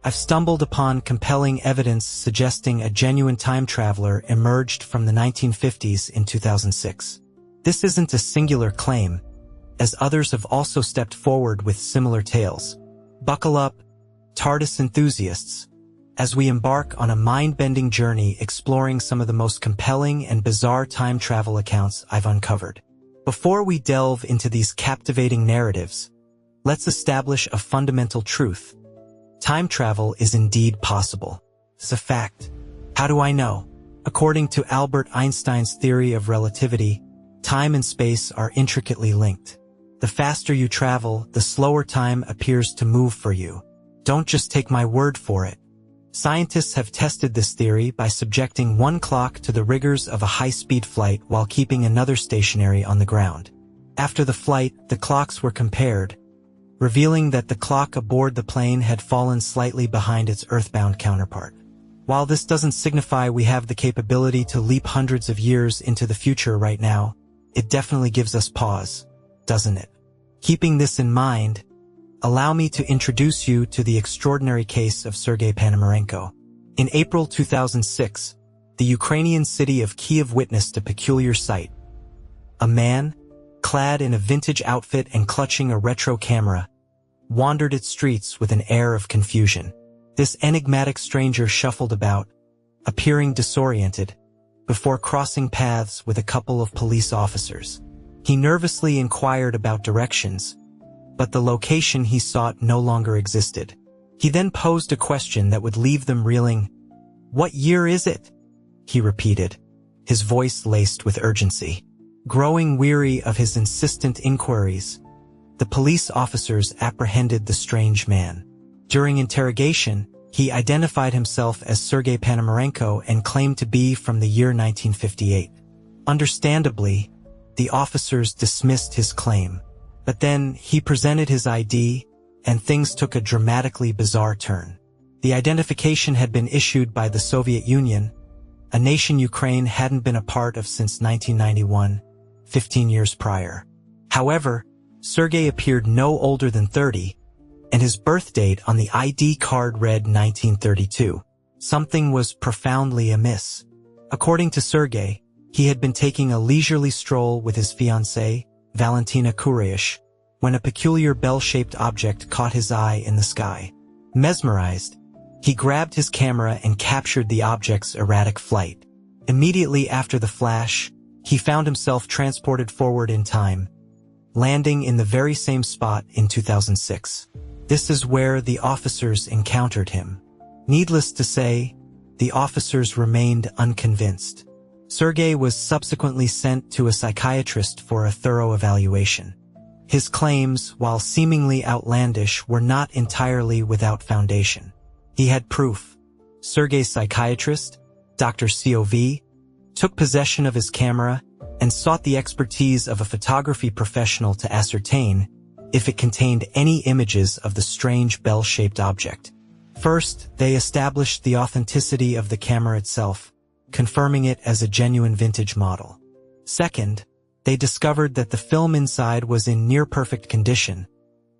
I've stumbled upon compelling evidence suggesting a genuine time traveler emerged from the 1950s in 2006. This isn't a singular claim, as others have also stepped forward with similar tales. Buckle up, TARDIS enthusiasts, as we embark on a mind-bending journey exploring some of the most compelling and bizarre time travel accounts I've uncovered. Before we delve into these captivating narratives, let's establish a fundamental truth. Time travel is indeed possible. It's a fact. How do I know? According to Albert Einstein's theory of relativity, time and space are intricately linked. The faster you travel, the slower time appears to move for you. Don't just take my word for it. Scientists have tested this theory by subjecting one clock to the rigors of a high-speed flight while keeping another stationary on the ground. After the flight, the clocks were compared, revealing that the clock aboard the plane had fallen slightly behind its earthbound counterpart. While this doesn't signify we have the capability to leap hundreds of years into the future right now, it definitely gives us pause, doesn't it? Keeping this in mind, allow me to introduce you to the extraordinary case of Sergey Panamarenko. In April 2006, the Ukrainian city of Kiev witnessed a peculiar sight. A man, clad in a vintage outfit and clutching a retro camera, wandered its streets with an air of confusion. This enigmatic stranger shuffled about, appearing disoriented, before crossing paths with a couple of police officers. He nervously inquired about directions, but the location he sought no longer existed. He then posed a question that would leave them reeling. "What year is it?" he repeated, his voice laced with urgency. Growing weary of his insistent inquiries, the police officers apprehended the strange man. During interrogation, he identified himself as Sergey Panamarenko and claimed to be from the year 1958. Understandably, the officers dismissed his claim. But then he presented his ID, and things took a dramatically bizarre turn. The identification had been issued by the Soviet Union, a nation Ukraine hadn't been a part of since 1991, 15 years prior. However, Sergey appeared no older than 30, and his birth date on the ID card read 1932. Something was profoundly amiss. According to Sergey, he had been taking a leisurely stroll with his fiancée, Valentina Kurish, when a peculiar bell-shaped object caught his eye in the sky. Mesmerized, he grabbed his camera and captured the object's erratic flight. Immediately after the flash, he found himself transported forward in time, landing in the very same spot in 2006. This is where the officers encountered him. Needless to say, the officers remained unconvinced. Sergey was subsequently sent to a psychiatrist for a thorough evaluation. His claims, while seemingly outlandish, were not entirely without foundation. He had proof. Sergey's psychiatrist, Dr. COV, took possession of his camera and sought the expertise of a photography professional to ascertain if it contained any images of the strange bell-shaped object. First, they established the authenticity of the camera itself, confirming it as a genuine vintage model. Second, they discovered that the film inside was in near-perfect condition,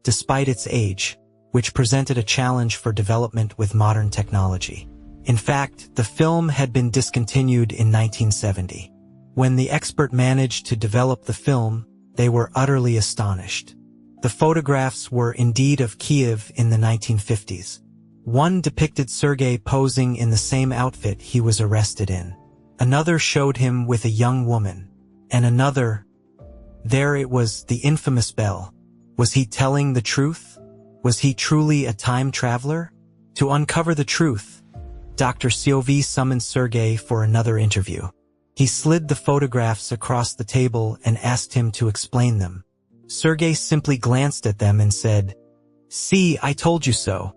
despite its age, which presented a challenge for development with modern technology. In fact, the film had been discontinued in 1970. When the expert managed to develop the film, they were utterly astonished. The photographs were indeed of Kiev in the 1950s. One depicted Sergey posing in the same outfit he was arrested in. Another showed him with a young woman. And another, there it was, the infamous bell. Was he telling the truth? Was he truly a time traveler? To uncover the truth, Dr. COV summoned Sergey for another interview. He slid the photographs across the table and asked him to explain them. Sergey simply glanced at them and said, "See, I told you so."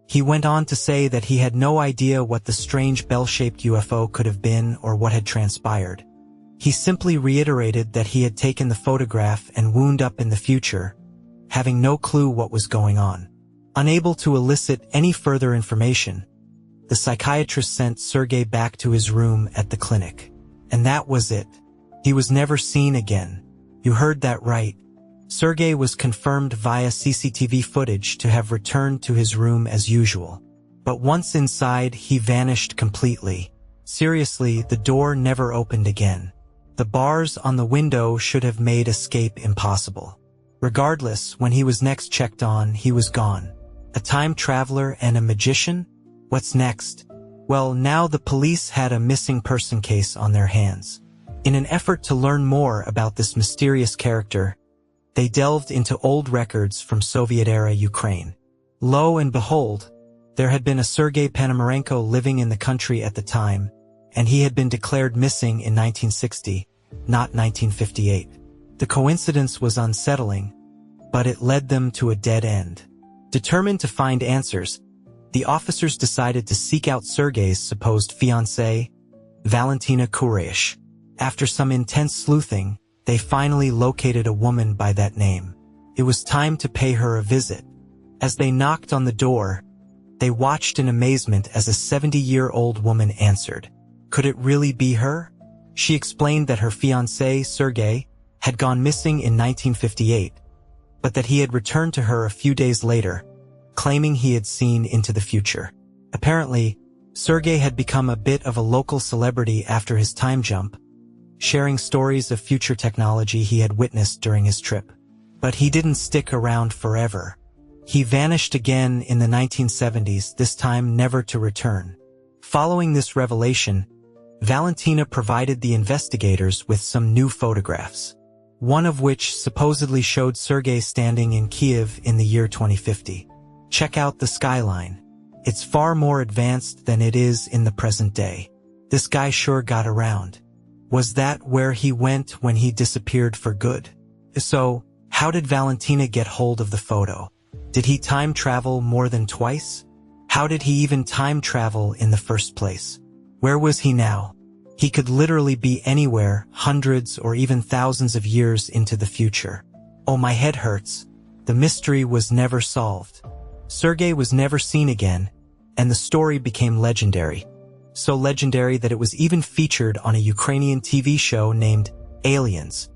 He went on to say that he had no idea what the strange bell-shaped UFO could have been or what had transpired. He simply reiterated that he had taken the photograph and wound up in the future, having no clue what was going on. Unable to elicit any further information, the psychiatrist sent Sergey back to his room at the clinic. And that was it. He was never seen again. You heard that right. Sergey was confirmed via CCTV footage to have returned to his room as usual. But once inside, he vanished completely. Seriously, the door never opened again. The bars on the window should have made escape impossible. Regardless, when he was next checked on, he was gone. A time traveler and a magician? What's next? Well, now the police had a missing person case on their hands. In an effort to learn more about this mysterious character, they delved into old records from Soviet-era Ukraine. Lo and behold, there had been a Sergey Panamarenko living in the country at the time, and he had been declared missing in 1960, not 1958. The coincidence was unsettling, but it led them to a dead end. Determined to find answers, the officers decided to seek out Sergey's supposed fiancée, Valentina Kurish. After some intense sleuthing, they finally located a woman by that name. It was time to pay her a visit. As they knocked on the door, they watched in amazement as a 70-year-old woman answered. Could it really be her? She explained that her fiancé, Sergey, had gone missing in 1958, but that he had returned to her a few days later, claiming he had seen into the future. Apparently, Sergey had become a bit of a local celebrity after his time jump, sharing stories of future technology he had witnessed during his trip. But he didn't stick around forever. He vanished again in the 1970s, this time never to return. Following this revelation, Valentina provided the investigators with some new photographs, one of which supposedly showed Sergey standing in Kiev in the year 2050. Check out the skyline. It's far more advanced than it is in the present day. This guy sure got around. Was that where he went when he disappeared for good? So, how did Valentina get hold of the photo? Did he time travel more than twice? How did he even time travel in the first place? Where was he now? He could literally be anywhere, hundreds or even thousands of years into the future. Oh, my head hurts. The mystery was never solved. Sergey was never seen again, and the story became legendary. So legendary that it was even featured on a Ukrainian TV show named Aliens,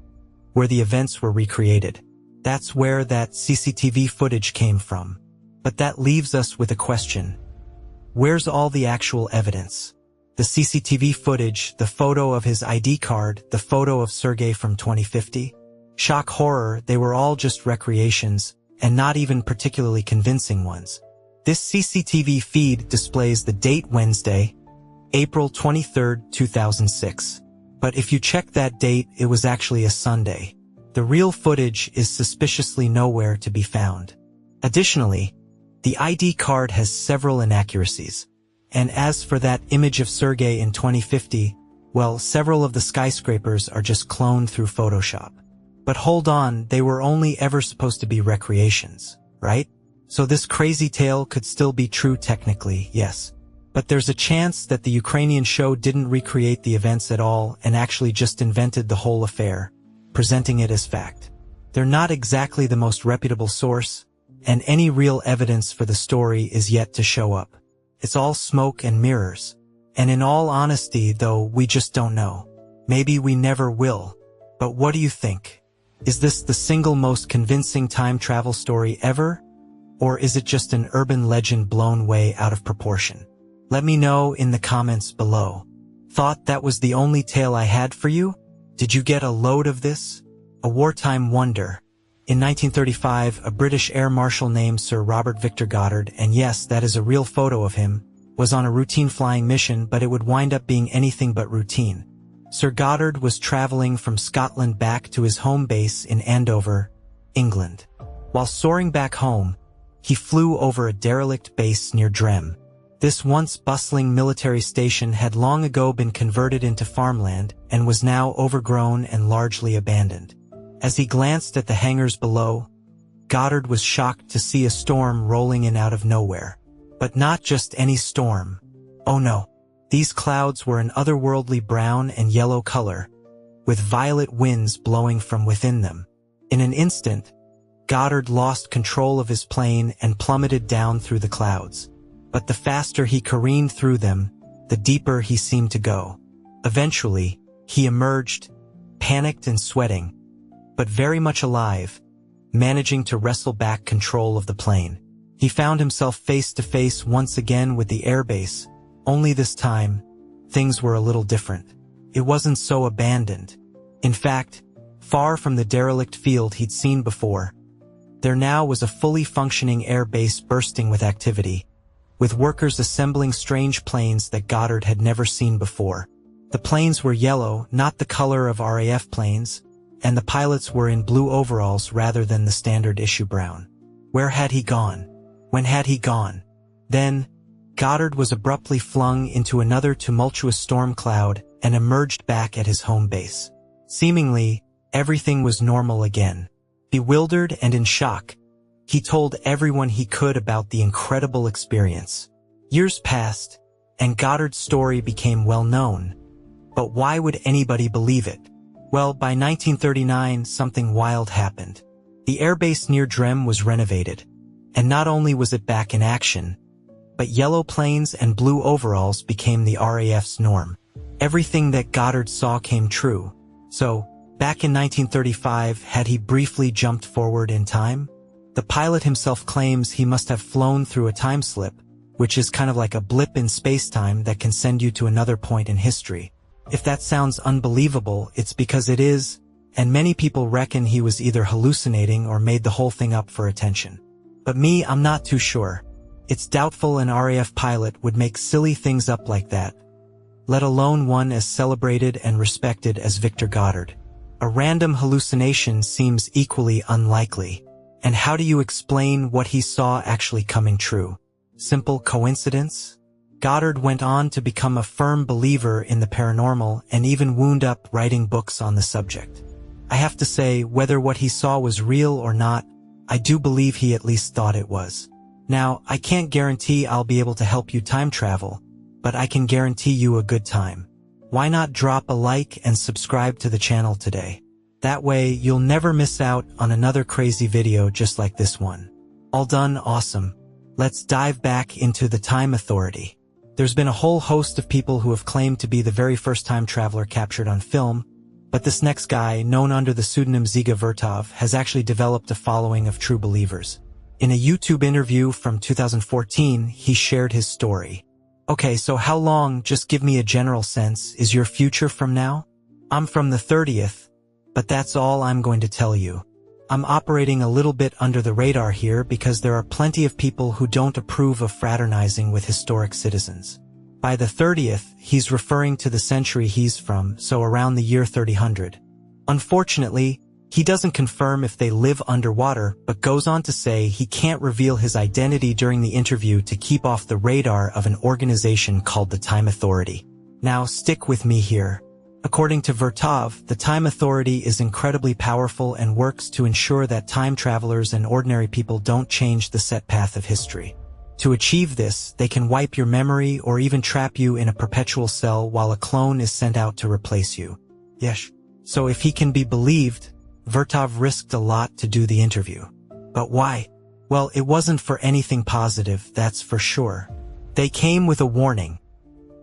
where the events were recreated. That's where that CCTV footage came from. But that leaves us with a question. Where's all the actual evidence? The CCTV footage, the photo of his ID card, the photo of Sergey from 2050? Shock horror, they were all just recreations, and not even particularly convincing ones. This CCTV feed displays the date Wednesday, April 23, 2006. But if you check that date, it was actually a Sunday. The real footage is suspiciously nowhere to be found. Additionally, the ID card has several inaccuracies. And as for that image of Sergey in 2050, well, several of the skyscrapers are just cloned through Photoshop. But hold on, they were only ever supposed to be recreations, right? So this crazy tale could still be true technically, yes. But there's a chance that the Ukrainian show didn't recreate the events at all and actually just invented the whole affair, presenting it as fact. They're not exactly the most reputable source, and any real evidence for the story is yet to show up. It's all smoke and mirrors. And in all honesty, though, we just don't know. Maybe we never will. But what do you think? Is this the single most convincing time travel story ever? Or is it just an urban legend blown way out of proportion? Let me know in the comments below. Thought that was the only tale I had for you? Did you get a load of this? A wartime wonder. In 1935, a British air marshal named Sir Robert Victor Goddard, and yes, that is a real photo of him, was on a routine flying mission, but it would wind up being anything but routine. Sir Goddard was traveling from Scotland back to his home base in Andover, England. While soaring back home, he flew over a derelict base near Drem. This once bustling military station had long ago been converted into farmland and was now overgrown and largely abandoned. As he glanced at the hangars below, Goddard was shocked to see a storm rolling in out of nowhere. But not just any storm. Oh no. These clouds were an otherworldly brown and yellow color, with violet winds blowing from within them. In an instant, Goddard lost control of his plane and plummeted down through the clouds. But the faster he careened through them, the deeper he seemed to go. Eventually, he emerged, panicked and sweating, but very much alive, managing to wrestle back control of the plane. He found himself face to face once again with the airbase, only this time, things were a little different. It wasn't so abandoned. In fact, far from the derelict field he'd seen before, there now was a fully functioning air base bursting with activity, with workers assembling strange planes that Goddard had never seen before. The planes were yellow, not the color of RAF planes, and the pilots were in blue overalls rather than the standard issue brown. Where had he gone? When had he gone? Then, Goddard was abruptly flung into another tumultuous storm cloud and emerged back at his home base. Seemingly, everything was normal again. Bewildered and in shock, he told everyone he could about the incredible experience. Years passed, and Goddard's story became well known. But why would anybody believe it? Well, by 1939, something wild happened. The airbase near Drem was renovated, and not only was it back in action, but yellow planes and blue overalls became the RAF's norm. Everything that Goddard saw came true. So, back in 1935, had he briefly jumped forward in time? The pilot himself claims he must have flown through a time slip, which is kind of like a blip in space-time that can send you to another point in history. If that sounds unbelievable, it's because it is, and many people reckon he was either hallucinating or made the whole thing up for attention. But me, I'm not too sure. It's doubtful an RAF pilot would make silly things up like that, let alone one as celebrated and respected as Victor Goddard. A random hallucination seems equally unlikely. And how do you explain what he saw actually coming true? Simple coincidence? Goddard went on to become a firm believer in the paranormal and even wound up writing books on the subject. I have to say, whether what he saw was real or not, I do believe he at least thought it was. Now, I can't guarantee I'll be able to help you time travel, but I can guarantee you a good time. Why not drop a like and subscribe to the channel today? That way, you'll never miss out on another crazy video just like this one. All done, awesome. Let's dive back into the Time Authority. There's been a whole host of people who have claimed to be the very first time traveler captured on film, but this next guy, known under the pseudonym Ziga Vertov, has actually developed a following of true believers. In a YouTube interview from 2014, he shared his story. Okay, so how long, just give me a general sense, is your future from now? I'm from the 30th, but that's all I'm going to tell you. I'm operating a little bit under the radar here because there are plenty of people who don't approve of fraternizing with historic citizens. By the 30th, he's referring to the century he's from, so around the year 3000. Unfortunately, he doesn't confirm if they live underwater, but goes on to say he can't reveal his identity during the interview to keep off the radar of an organization called the Time Authority. Now, stick with me here. According to Vertov, the Time Authority is incredibly powerful and works to ensure that time travelers and ordinary people don't change the set path of history. To achieve this, they can wipe your memory or even trap you in a perpetual cell while a clone is sent out to replace you. Yes. So if he can be believed, Vertov risked a lot to do the interview. But why? Well, it wasn't for anything positive, that's for sure. They came with a warning.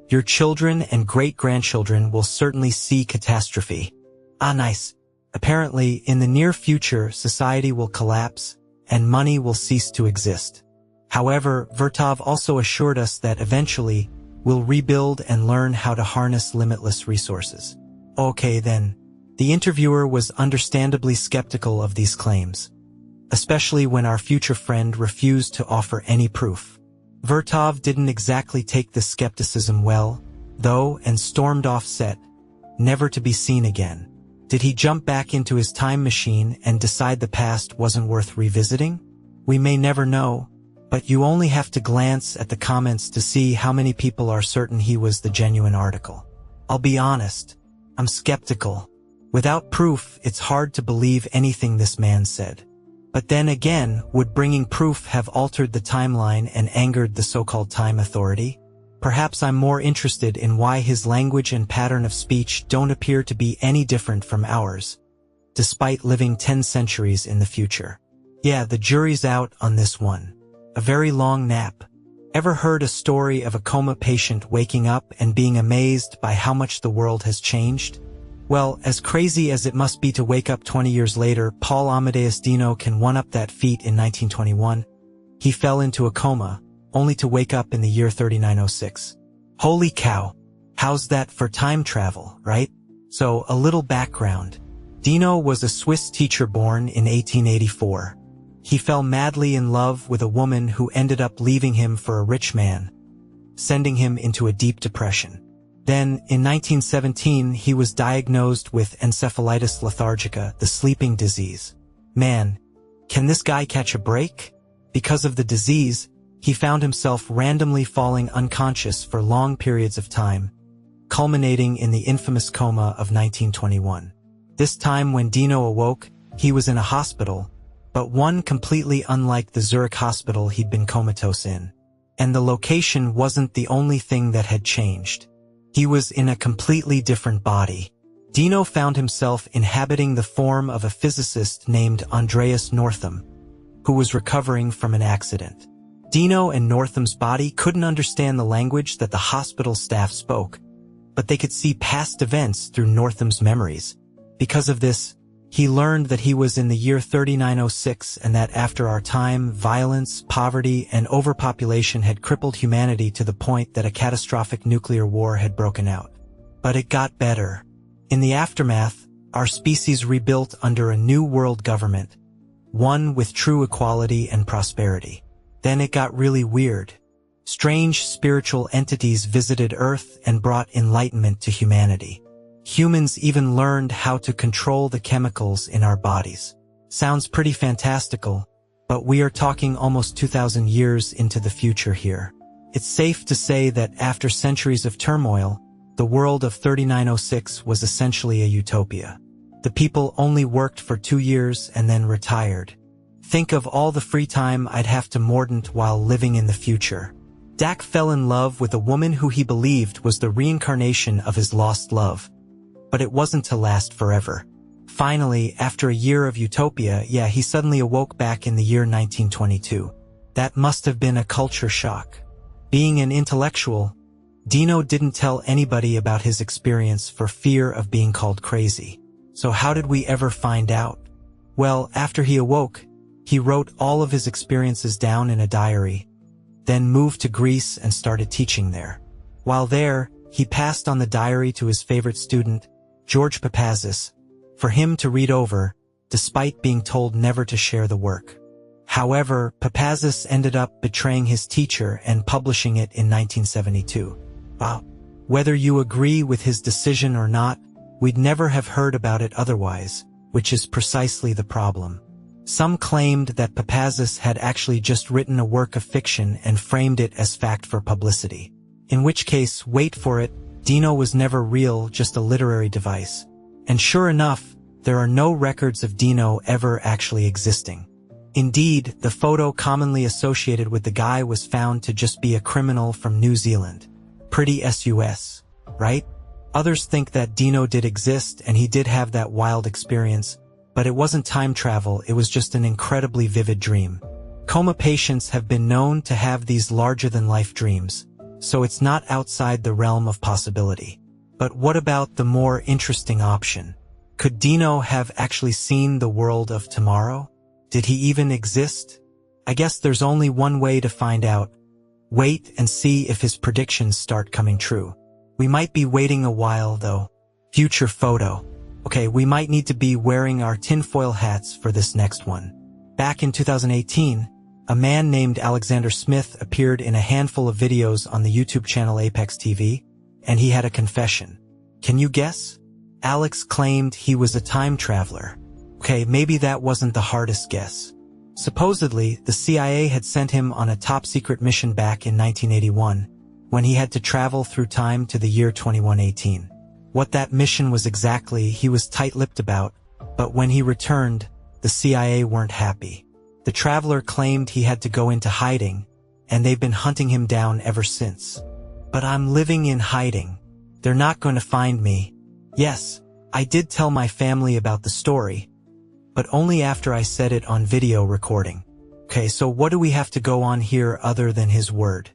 Your children and great-grandchildren will certainly see catastrophe. Ah, nice. Apparently, in the near future, society will collapse, and money will cease to exist. However, Vertov also assured us that eventually, we'll rebuild and learn how to harness limitless resources. Okay then. The interviewer was understandably skeptical of these claims, especially when our future friend refused to offer any proof. Vertov didn't exactly take the skepticism well, though, and stormed off set, never to be seen again. Did he jump back into his time machine and decide the past wasn't worth revisiting? We may never know, but you only have to glance at the comments to see how many people are certain he was the genuine article. I'll be honest, I'm skeptical. Without proof, it's hard to believe anything this man said. But then again, would bringing proof have altered the timeline and angered the so-called Time Authority? Perhaps I'm more interested in why his language and pattern of speech don't appear to be any different from ours, despite living 10 centuries in the future. Yeah, the jury's out on this one. A very long nap. Ever heard a story of a coma patient waking up and being amazed by how much the world has changed? Well, as crazy as it must be to wake up 20 years later, Amadeus Dino can one-up that feat in 1921. he fell into a coma, only to wake up in the year 3906. Holy cow! How's that for time travel, right? So, a little background. Dino was a Swiss teacher born in 1884. He fell madly in love with a woman who ended up leaving him for a rich man, sending him into a deep depression. Then, in 1917, he was diagnosed with Encephalitis lethargica, the sleeping disease. Man, can this guy catch a break? Because of the disease, he found himself randomly falling unconscious for long periods of time, culminating in the infamous coma of 1921. This time when Dino awoke, he was in a hospital, but one completely unlike the Zurich hospital he'd been comatose in. And the location wasn't the only thing that had changed. He was in a completely different body. Dino found himself inhabiting the form of a physicist named Andreas Northam, who was recovering from an accident. Dino and Northam's body couldn't understand the language that the hospital staff spoke, but they could see past events through Northam's memories. Because of this, he learned that he was in the year 3906 and that after our time, violence, poverty, and overpopulation had crippled humanity to the point that a catastrophic nuclear war had broken out. But it got better. In the aftermath, our species rebuilt under a new world government, one with true equality and prosperity. Then it got really weird. Strange spiritual entities visited Earth and brought enlightenment to humanity. Humans even learned how to control the chemicals in our bodies. Sounds pretty fantastical, but we are talking almost 2,000 years into the future here. It's safe to say that after centuries of turmoil, the world of 3906 was essentially a utopia. The people only worked for 2 years and then retired. Think of all the free time I'd have to mordant while living in the future. Dak fell in love with a woman who he believed was the reincarnation of his lost love. But it wasn't to last forever. Finally, after a year of utopia, he suddenly awoke back in the year 1922. That must have been a culture shock. Being an intellectual, Dino didn't tell anybody about his experience for fear of being called crazy. So how did we ever find out? Well, after he awoke, he wrote all of his experiences down in a diary, then moved to Greece and started teaching there. While there, he passed on the diary to his favorite student, George Papazis, for him to read over, despite being told never to share the work. However, Papazis ended up betraying his teacher and publishing it in 1972. Wow. Whether you agree with his decision or not, we'd never have heard about it otherwise, which is precisely the problem. Some claimed that Papazis had actually just written a work of fiction and framed it as fact for publicity. In which case, wait for it, Dino was never real, just a literary device. And sure enough, there are no records of Dino ever actually existing. Indeed, the photo commonly associated with the guy was found to just be a criminal from New Zealand. Pretty sus, right? Others think that Dino did exist and he did have that wild experience, but it wasn't time travel, it was just an incredibly vivid dream. Coma patients have been known to have these larger-than-life dreams, so it's not outside the realm of possibility. But what about the more interesting option? Could Dino have actually seen the world of tomorrow? Did he even exist? I guess there's only one way to find out. Wait and see if his predictions start coming true. We might be waiting a while, though. Future photo. Okay, we might need to be wearing our tinfoil hats for this next one. Back in 2018, a man named Alexander Smith appeared in a handful of videos on the YouTube channel Apex TV, and he had a confession. Can you guess? Alex claimed he was a time traveler. Okay, maybe that wasn't the hardest guess. Supposedly, the CIA had sent him on a top-secret mission back in 1981, when he had to travel through time to the year 2118. What that mission was exactly, he was tight-lipped about, but when he returned, the CIA weren't happy. The traveler claimed he had to go into hiding, and they've been hunting him down ever since. But I'm living in hiding. They're not going to find me. Yes, I did tell my family about the story, but only after I said it on video recording. Okay, so what do we have to go on here other than his word?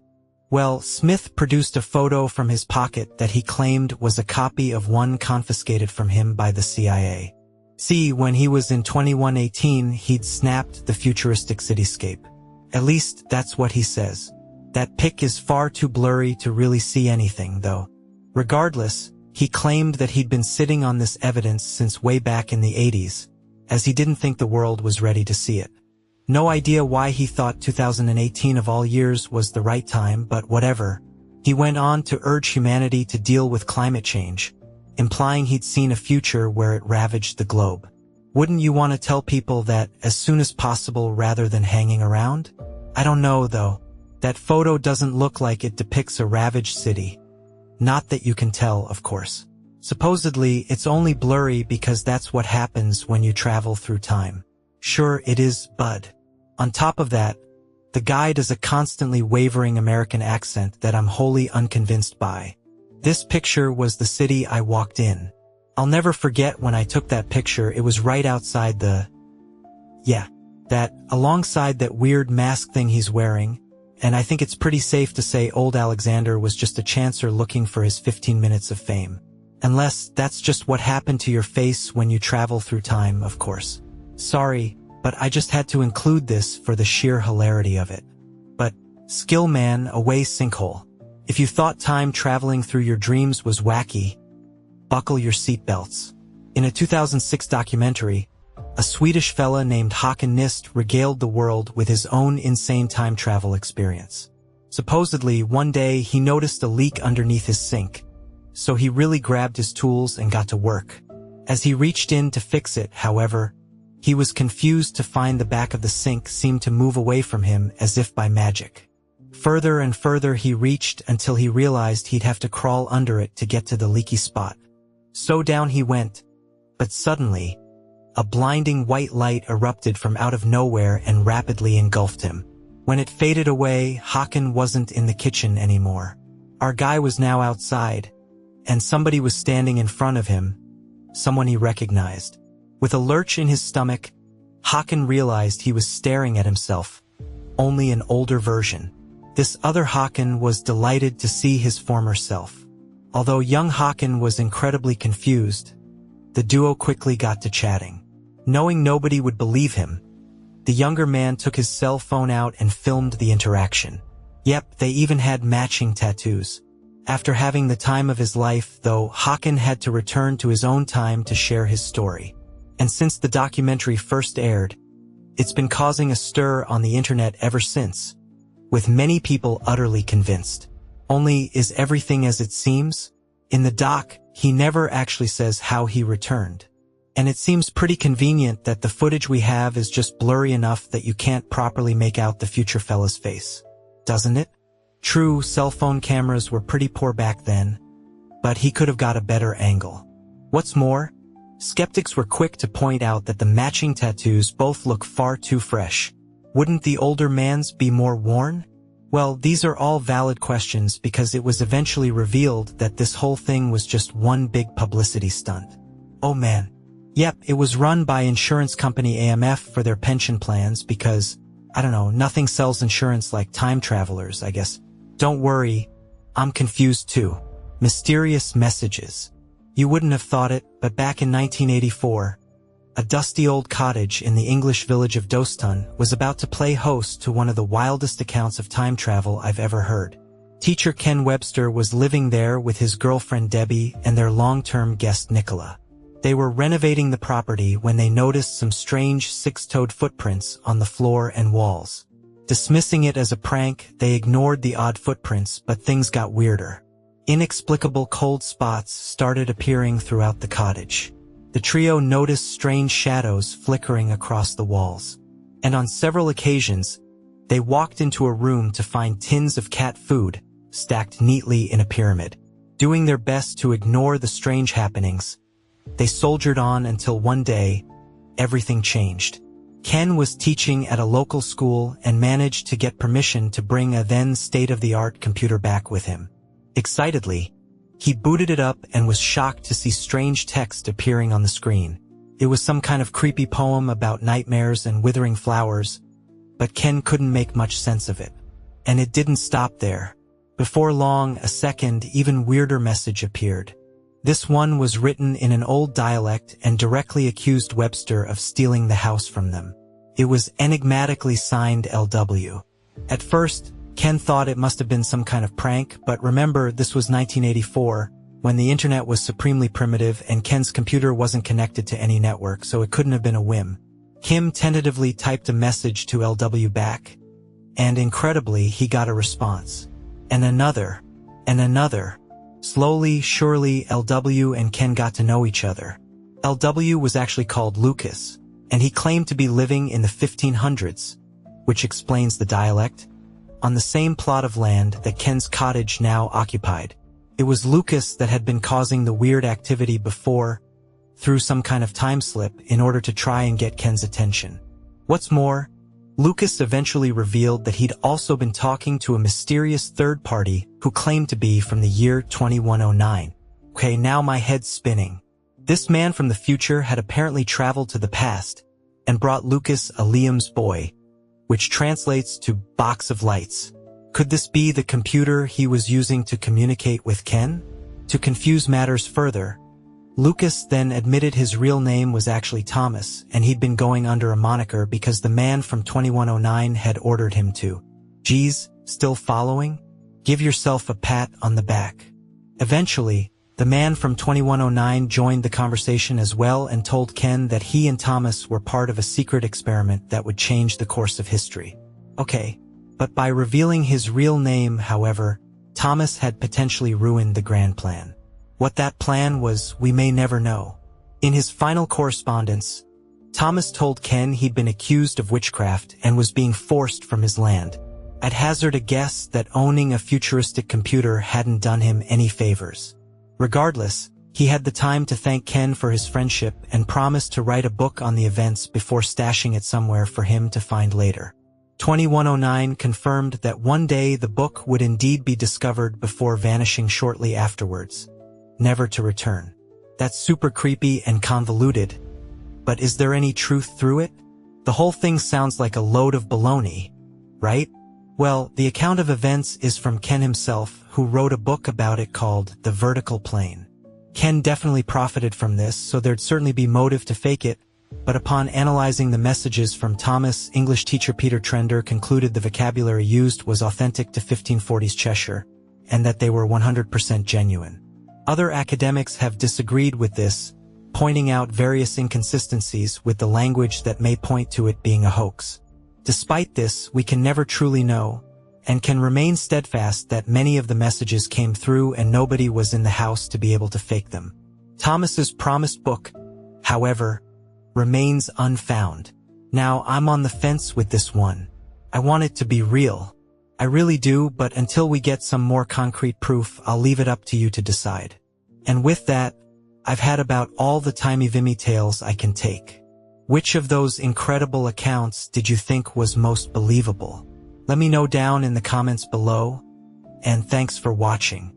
Well, Smith produced a photo from his pocket that he claimed was a copy of one confiscated from him by the CIA. See, when he was in 2118, he'd snapped the futuristic cityscape. At least, that's what he says. That pic is far too blurry to really see anything, though. Regardless, he claimed that he'd been sitting on this evidence since way back in the 80s, as he didn't think the world was ready to see it. No idea why he thought 2018 of all years was the right time, but whatever. He went on to urge humanity to deal with climate change, implying he'd seen a future where it ravaged the globe. Wouldn't you want to tell people that as soon as possible rather than hanging around? I don't know, though. That photo doesn't look like it depicts a ravaged city. Not that you can tell, of course. Supposedly, it's only blurry because that's what happens when you travel through time. Sure, it is, bud. On top of that, the guy does a constantly wavering American accent that I'm wholly unconvinced by. This picture was the city I walked in. I'll never forget when I took that picture. It was right outside alongside that weird mask thing he's wearing, and I think it's pretty safe to say old Alexander was just a chancer looking for his 15 minutes of fame. Unless that's just what happened to your face when you travel through time, of course. Sorry, but I just had to include this for the sheer hilarity of it. But, skill man, away sinkhole. If you thought time traveling through your dreams was wacky, buckle your seatbelts. In a 2006 documentary, a Swedish fella named Håkan Nist regaled the world with his own insane time travel experience. Supposedly, one day he noticed a leak underneath his sink, so he really grabbed his tools and got to work. As he reached in to fix it, however, he was confused to find the back of the sink seemed to move away from him as if by magic. Further and further he reached until he realized he'd have to crawl under it to get to the leaky spot. So down he went, but suddenly, a blinding white light erupted from out of nowhere and rapidly engulfed him. When it faded away, Håkan wasn't in the kitchen anymore. Our guy was now outside, and somebody was standing in front of him, someone he recognized. With a lurch in his stomach, Håkan realized he was staring at himself, only an older version. This other Håkan was delighted to see his former self. Although young Håkan was incredibly confused, the duo quickly got to chatting. Knowing nobody would believe him, the younger man took his cell phone out and filmed the interaction. Yep, they even had matching tattoos. After having the time of his life, though, Håkan had to return to his own time to share his story. And since the documentary first aired, it's been causing a stir on the internet ever since, with many people utterly convinced. Only, is everything as it seems? In the doc, he never actually says how he returned. And it seems pretty convenient that the footage we have is just blurry enough that you can't properly make out the future fella's face. Doesn't it? True, cell phone cameras were pretty poor back then, but he could have got a better angle. What's more, skeptics were quick to point out that the matching tattoos both look far too fresh. Wouldn't the older man's be more worn? Well, these are all valid questions because it was eventually revealed that this whole thing was just one big publicity stunt. Oh man. Yep, it was run by insurance company AMF for their pension plans because, I don't know, nothing sells insurance like time travelers, I guess. Don't worry, I'm confused too. Mysterious messages. You wouldn't have thought it, but back in 1984, a dusty old cottage in the English village of Doston was about to play host to one of the wildest accounts of time travel I've ever heard. Teacher Ken Webster was living there with his girlfriend Debbie and their long-term guest Nicola. They were renovating the property when they noticed some strange six-toed footprints on the floor and walls. Dismissing it as a prank, they ignored the odd footprints, but things got weirder. Inexplicable cold spots started appearing throughout the cottage. The trio noticed strange shadows flickering across the walls. And on several occasions, they walked into a room to find tins of cat food stacked neatly in a pyramid. Doing their best to ignore the strange happenings, they soldiered on until one day, everything changed. Ken was teaching at a local school and managed to get permission to bring a then state-of-the-art computer back with him. Excitedly, he booted it up and was shocked to see strange text appearing on the screen. It was some kind of creepy poem about nightmares and withering flowers, but Ken couldn't make much sense of it. And it didn't stop there. Before long, a second, even weirder message appeared. This one was written in an old dialect and directly accused Webster of stealing the house from them. It was enigmatically signed LW. At first, Ken thought it must have been some kind of prank, but remember, this was 1984, when the internet was supremely primitive and Ken's computer wasn't connected to any network, so it couldn't have been a whim. Kim tentatively typed a message to LW back, and incredibly, he got a response. And another. Slowly, surely, LW and Ken got to know each other. LW was actually called Lucas, and he claimed to be living in the 1500s, which explains the dialect, on the same plot of land that Ken's cottage now occupied. It was Lucas that had been causing the weird activity before, through some kind of time slip, in order to try and get Ken's attention. What's more, Lucas eventually revealed that he'd also been talking to a mysterious third party who claimed to be from the year 2109. Okay, now my head's spinning. This man from the future had apparently traveled to the past and brought Lucas a Liam's boy, which translates to box of lights. Could this be the computer he was using to communicate with Ken? To confuse matters further, Lucas then admitted his real name was actually Thomas, and he'd been going under a moniker because the man from 2109 had ordered him to. Geez, still following? Give yourself a pat on the back. Eventually, the man from 2109 joined the conversation as well and told Ken that he and Thomas were part of a secret experiment that would change the course of history. Okay, but by revealing his real name, however, Thomas had potentially ruined the grand plan. What that plan was, we may never know. In his final correspondence, Thomas told Ken he'd been accused of witchcraft and was being forced from his land. I'd hazard a guess that owning a futuristic computer hadn't done him any favors. Regardless, he had the time to thank Ken for his friendship and promised to write a book on the events before stashing it somewhere for him to find later. 2109 confirmed that one day the book would indeed be discovered before vanishing shortly afterwards, never to return. That's super creepy and convoluted, but is there any truth through it? The whole thing sounds like a load of baloney, right? Well, the account of events is from Ken himself, who wrote a book about it called The Vertical Plane. Ken definitely profited from this, so there'd certainly be motive to fake it, but upon analyzing the messages from Thomas, English teacher Peter Trender concluded the vocabulary used was authentic to 1540s Cheshire, and that they were 100% genuine. Other academics have disagreed with this, pointing out various inconsistencies with the language that may point to it being a hoax. Despite this, we can never truly know, and can remain steadfast that many of the messages came through and nobody was in the house to be able to fake them. Thomas's promised book, however, remains unfound. Now, I'm on the fence with this one. I want it to be real. I really do, but until we get some more concrete proof, I'll leave it up to you to decide. And with that, I've had about all the timey-wimey tales I can take. Which of those incredible accounts did you think was most believable? Let me know down in the comments below, and thanks for watching.